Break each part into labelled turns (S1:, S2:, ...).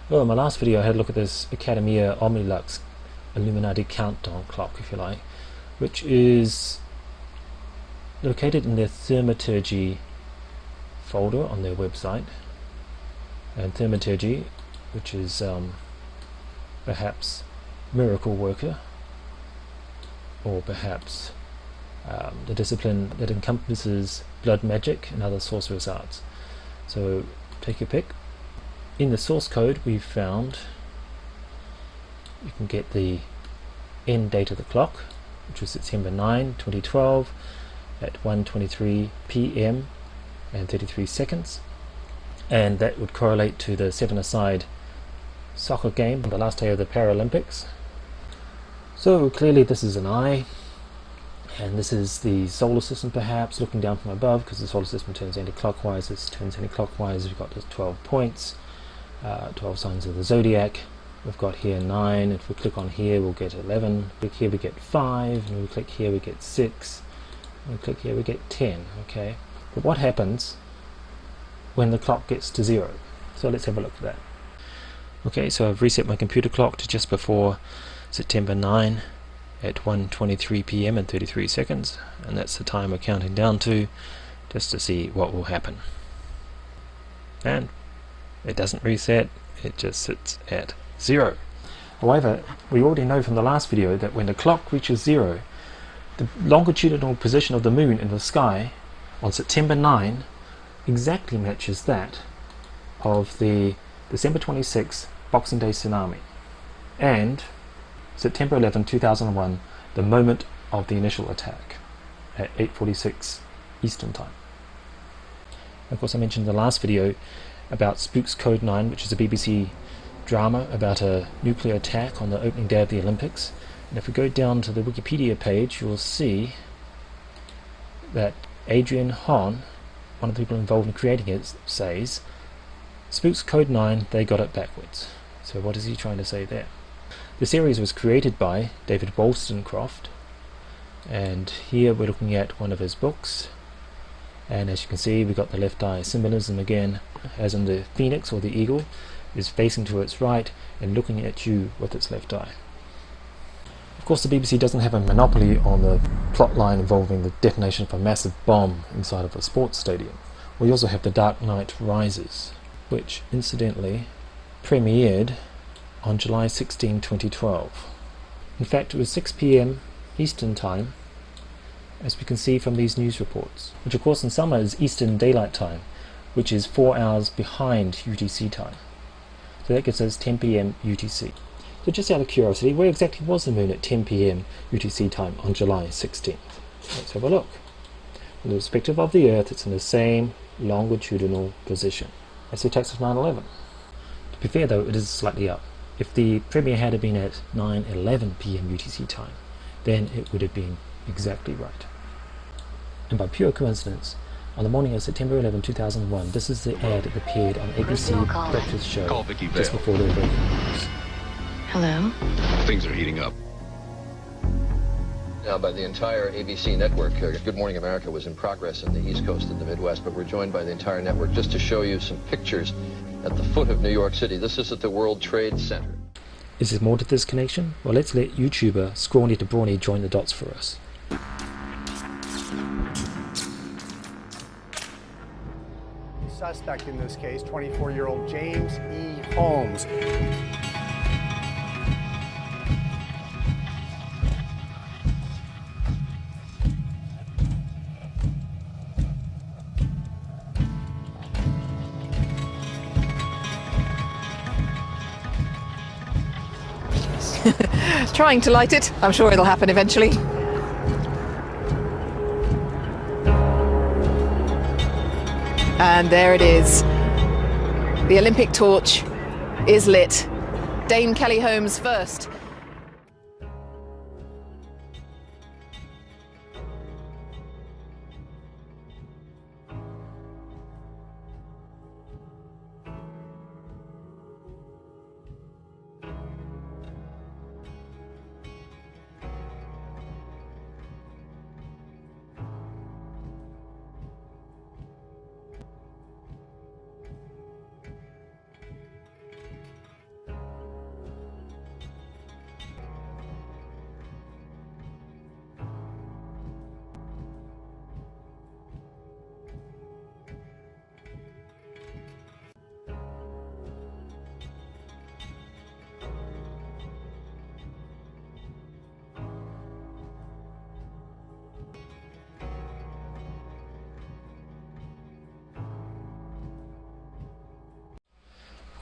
S1: Well, in my last video I had a look at this Academia Omnilux Illuminati countdown clock, if you like, which is located in their thaumaturgy folder on their website. And thaumaturgy, which is perhaps miracle worker, or perhaps the discipline that encompasses blood magic and other sorcerer's arts. So take your pick. In the source code we've found you can get the end date of the clock, which was September 9, 2012 at 1:23 p.m. and 33 seconds, and that would correlate to the seven-a-side soccer game on the last day of the Paralympics. So clearly this is an eye, and this is the solar system, perhaps looking down from above, because the solar system turns anti-clockwise. This turns anti-clockwise. We've got the 12 points, 12 signs of the zodiac. We've got here 9. If we click on here we'll get 11. Click here we get 5, and we click here we get 6, and we click here we get 10. Okay, but what happens when the clock gets to 0? So let's have a look at that. Okay, so I've reset my computer clock to just before September 9 at 1:23 p.m. and 33 seconds, and that's the time we're counting down to, just to see what will happen. And it doesn't reset, it just sits at 0. However, we already know from the last video that when the clock reaches 0, the longitudinal position of the moon in the sky on September 9 exactly matches that of the December 26 Boxing Day tsunami and September 11, 2001, the moment of the initial attack at 8:46 Eastern Time. Of course, I mentioned in the last video about Spooks Code 9, which is a BBC drama about a nuclear attack on the opening day of the Olympics. And if we go down to the Wikipedia page, you'll see that Adrian Hahn, one of the people involved in creating it, says, Spooks Code 9, they got it backwards. So what is he trying to say there? The series was created by David Wollstonecraft, and here we're looking at one of his books, and as you can see we've got the left eye symbolism again, as in the phoenix or the eagle is facing to its right and looking at you with its left eye. Of course, the BBC doesn't have a monopoly on the plot line involving the detonation of a massive bomb inside of a sports stadium. We also have The Dark Knight Rises, which incidentally premiered on July 16, 2012. In fact, it was 6 p.m. Eastern Time, as we can see from these news reports, which of course in summer is Eastern Daylight Time, which is 4 hours behind UTC time. So that gives us 10 p.m. UTC. So just out of curiosity, where exactly was the moon at 10 p.m. UTC time on July 16th? Let's have a look. From the perspective of the Earth, it's in the same longitudinal position as the attacks of 9/11. To be fair though, it is slightly up. If the premiere had been at 9:11 p.m. UTC time, then it would have been exactly right. And by pure coincidence, on the morning of September 11, 2001, this is the ad that appeared on ABC Breakfast Show just before the breaking news.
S2: Hello?
S3: Things are heating up.
S4: Now by the entire ABC network. Good Morning America was in progress in the East Coast and the Midwest, but we're joined by the entire network just to show you some pictures at the foot of New York City. This is at the World Trade Center.
S1: Is there more to this connection? Well, let's let YouTuber Scrawny to Brawny join the dots for us.
S5: The suspect in this case, 24-year-old James E. Holmes.
S2: Trying to light it. I'm sure it'll happen eventually. And there it is. The Olympic torch is lit. Dame Kelly Holmes first.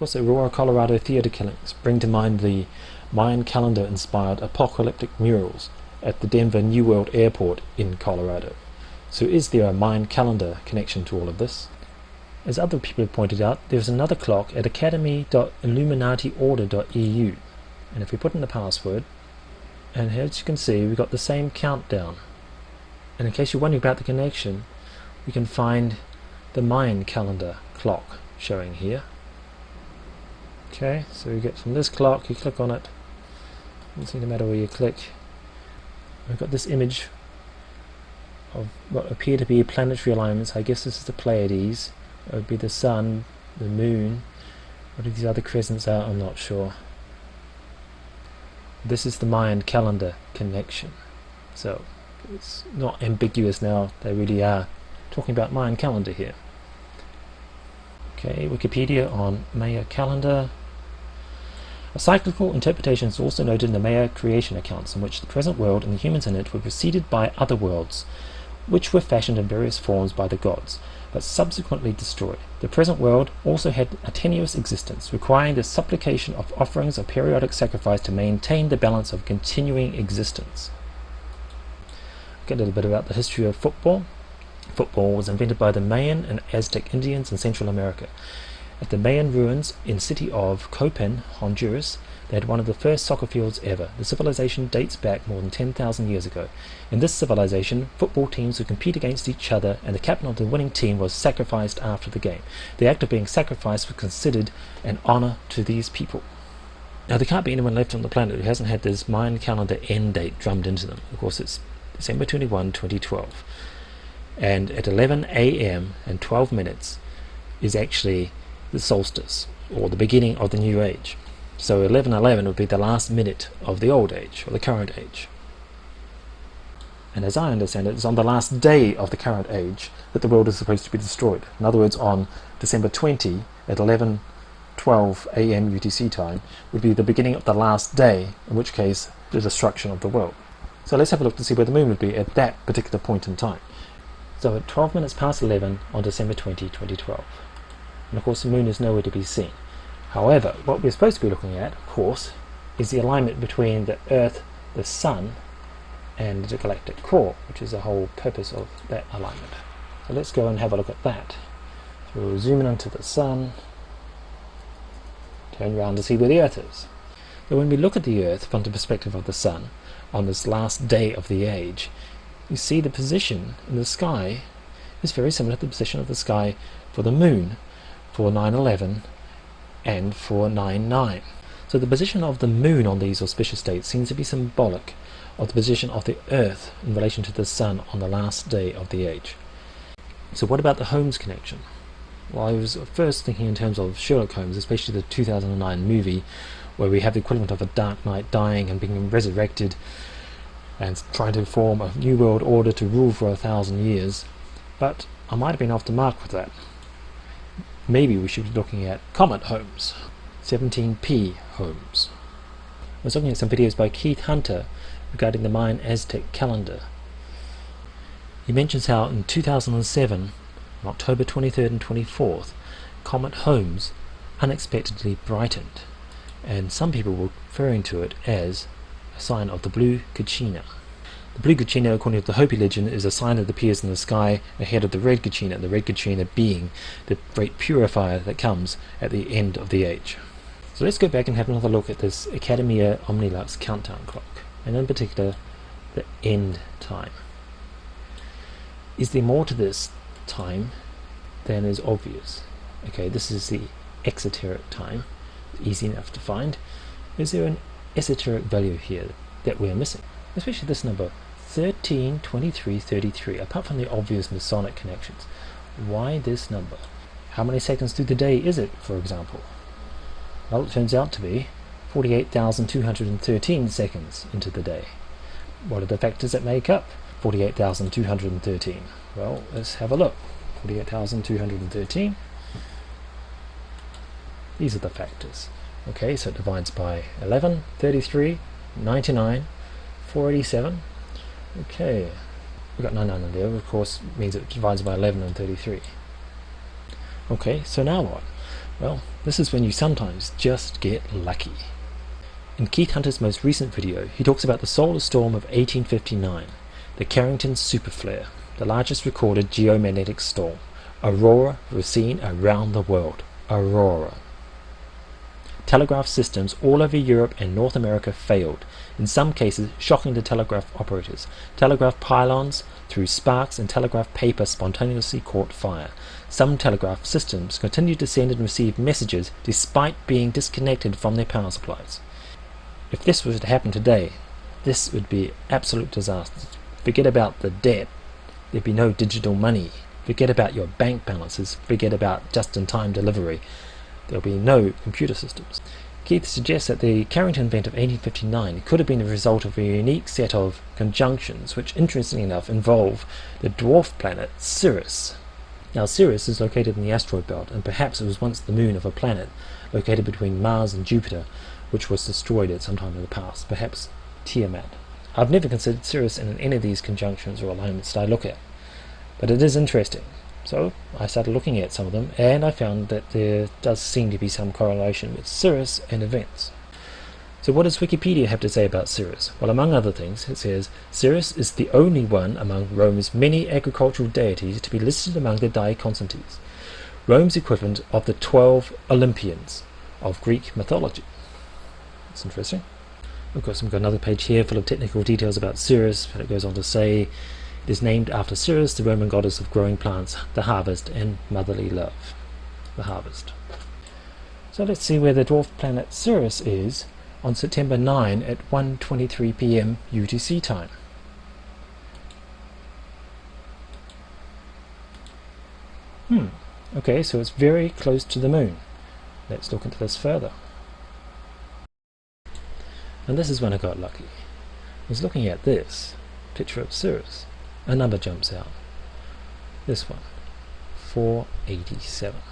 S1: course, the Aurora, Colorado theater killings bring to mind the Mayan calendar inspired apocalyptic murals at the Denver New World Airport in Colorado. So is there a Mayan calendar connection to all of this? As other people have pointed out, there's another clock at academy.illuminatiorder.eu, and if we put in the password, and here as you can see we've got the same countdown, and in case you're wondering about the connection, we can find the Mayan calendar clock showing here. Okay, so you get from this clock, you click on it, doesn't seem to matter where you click, we've got this image of what appear to be planetary alignments. I guess this is the Pleiades. It would be the sun, the moon. What these other crescents are, I'm not sure. This is the Mayan calendar connection. So it's not ambiguous now, they really are talking about Mayan calendar here. Okay, Wikipedia on Maya calendar. A cyclical interpretation is also noted in the Maya creation accounts, in which the present world and the humans in it were preceded by other worlds, which were fashioned in various forms by the gods, but subsequently destroyed. The present world also had a tenuous existence, requiring the supplication of offerings of periodic sacrifice to maintain the balance of continuing existence. Okay, a little bit about the history of football. Football was invented by the Mayan and Aztec Indians in Central America. At the Mayan ruins in the city of Copan, Honduras, they had one of the first soccer fields ever. The civilization dates back more than 10,000 years ago. In this civilization, football teams would compete against each other, and the captain of the winning team was sacrificed after the game. The act of being sacrificed was considered an honor to these people. Now, there can't be anyone left on the planet who hasn't had this Mayan calendar end date drummed into them. Of course, it's December 21, 2012. And at 11 a.m. and 12 minutes is actually the solstice, or the beginning of the new age. So 11:11 would be the last minute of the old age, or the current age. And as I understand it, it's on the last day of the current age that the world is supposed to be destroyed. In other words, on December 20 at 11:12 a.m. UTC time would be the beginning of the last day, in which case the destruction of the world. So let's have a look to see where the moon would be at that particular point in time. So at 12 minutes past 11 on December 20, 2012. And of course the moon is nowhere to be seen. However, what we're supposed to be looking at, of course, is the alignment between the Earth, the Sun, and the galactic core, which is the whole purpose of that alignment. So let's go and have a look at that. So we'll zoom in onto the Sun, turn around to see where the Earth is. So when we look at the Earth from the perspective of the Sun, on this last day of the age, you see the position in the sky is very similar to the position of the sky for the moon, for 9/11 and for 9/9. So the position of the moon on these auspicious dates seems to be symbolic of the position of the Earth in relation to the Sun on the last day of the age. So what about the Holmes connection? Well, I was first thinking in terms of Sherlock Holmes, especially the 2009 movie, where we have the equivalent of a Dark Knight dying and being resurrected and trying to form a new world order to rule for 1,000 years. But I might have been off the mark with that. Maybe we should be looking at Comet Holmes, 17P Holmes. I was looking at some videos by Keith Hunter regarding the Mayan Aztec calendar. He mentions how in 2007, on October 23rd and 24th, Comet Holmes unexpectedly brightened, and some people were referring to it as a sign of the blue Kachina. The blue Kachina, according to the Hopi legend, is a sign that appears in the sky ahead of the red Kachina, the red Kachina being the great purifier that comes at the end of the age. So let's go back and have another look at this Academia Omnilux countdown clock, and in particular the end time. Is there more to this time than is obvious? Okay, this is the exoteric time, easy enough to find. Is there an esoteric value here that we're missing? Especially this number 132333, apart from the obvious Masonic connections. Why this number? How many seconds through the day is it, for example? Well, it turns out to be 48,213 seconds into the day. What are the factors that make up 48,213? Well, let's have a look. 48,213. These are the factors. Okay, so it divides by 11, 33, 99, 487. Okay, we've got 99 in there, of course means it divides by 11 and 33. Okay, so now what? Well, This is when you sometimes just get lucky. In Keith Hunter's most recent video, he talks about the solar storm of 1859, the Carrington superflare, the largest recorded geomagnetic storm. Aurora was seen around the world. Aurora. Telegraph systems all over Europe and North America failed, in some cases shocking to telegraph operators. Telegraph pylons through sparks and telegraph paper spontaneously caught fire. Some telegraph systems continued to send and receive messages despite being disconnected from their power supplies. If this was to happen today, this would be absolute disaster. Forget about the debt. There'd be no digital money. Forget about your bank balances. Forget about just-in-time delivery. There'll be no computer systems. Keith suggests that the Carrington event of 1859 could have been the result of a unique set of conjunctions, which interestingly enough involve the dwarf planet Sirius. Now Sirius is located in the asteroid belt, and perhaps it was once the moon of a planet located between Mars and Jupiter, which was destroyed at some time in the past, perhaps Tiamat. I've never considered Sirius in any of these conjunctions or alignments that I look at, but it is interesting. So I started looking at some of them, and I found that there does seem to be some correlation with Sirius and events. So what does Wikipedia have to say about Sirius? Well, among other things, it says, Sirius is the only one among Rome's many agricultural deities to be listed among the diconstantes, Rome's equivalent of the 12 Olympians of Greek mythology. That's interesting. Of course, we've got another page here full of technical details about Sirius, but it goes on to say, it is named after Ceres, the Roman goddess of growing plants, the harvest, and motherly love. The harvest. So let's see where the dwarf planet Ceres is on September 9 at 1:23 p.m. UTC time. Okay, so it's very close to the moon. Let's look into this further. And this is when I got lucky. I was looking at this picture of Ceres. A number jumps out. This one, 487.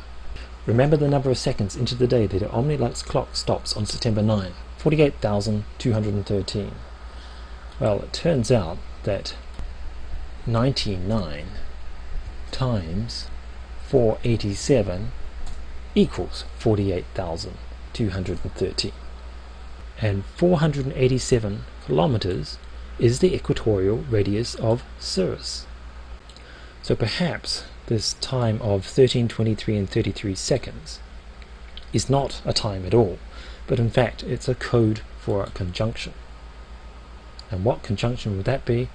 S1: Remember the number of seconds into the day that the Omnilux clock stops on September 9, 48,213. Well, it turns out that 99 times 487 equals 48,213. And 487 kilometers is the equatorial radius of Ceres. So perhaps this time of 13:23 and 33 seconds is not a time at all, but in fact it's a code for a conjunction. And what conjunction would that be?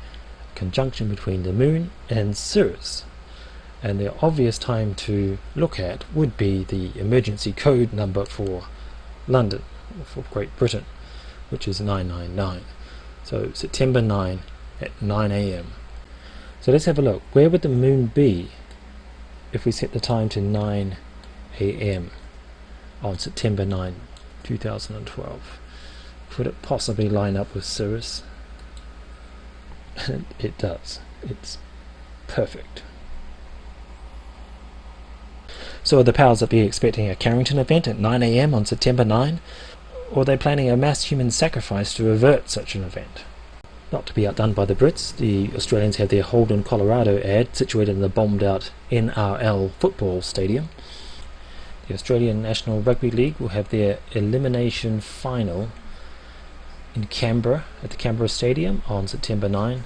S1: A conjunction between the moon and Ceres. And the obvious time to look at would be the emergency code number for London, or for Great Britain, which is 999. So September 9 at 9 a.m. So let's have a look. Where would the moon be if we set the time to 9 a.m. on September 9, 2012? Could it possibly line up with Ceres? It does. It's perfect. So are the powers that be expecting a Carrington event at 9 a.m. on September 9? Or are they planning a mass human sacrifice to avert such an event? Not to be outdone by the Brits, the Australians have their Holden, Colorado ad situated in the bombed-out NRL football stadium. The Australian National Rugby League will have their elimination final in Canberra at the Canberra Stadium on September 9.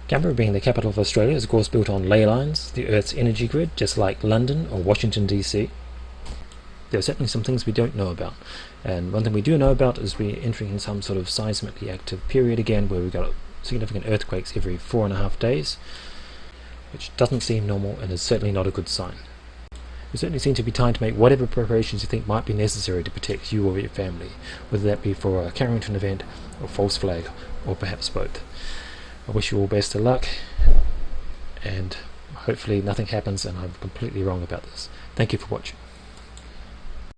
S1: Canberra, being the capital of Australia, is of course built on ley lines, the Earth's energy grid, just like London or Washington DC. There are certainly some things we don't know about, and one thing we do know about is we're entering in some sort of seismically active period again, where we've got significant earthquakes every 4.5 days, which doesn't seem normal and is certainly not a good sign. We certainly seem to be trying to make whatever preparations you think might be necessary to protect you or your family, whether that be for a Carrington event, or false flag, or perhaps both. I wish you all best of luck, and hopefully nothing happens and I'm completely wrong about this. Thank you for watching.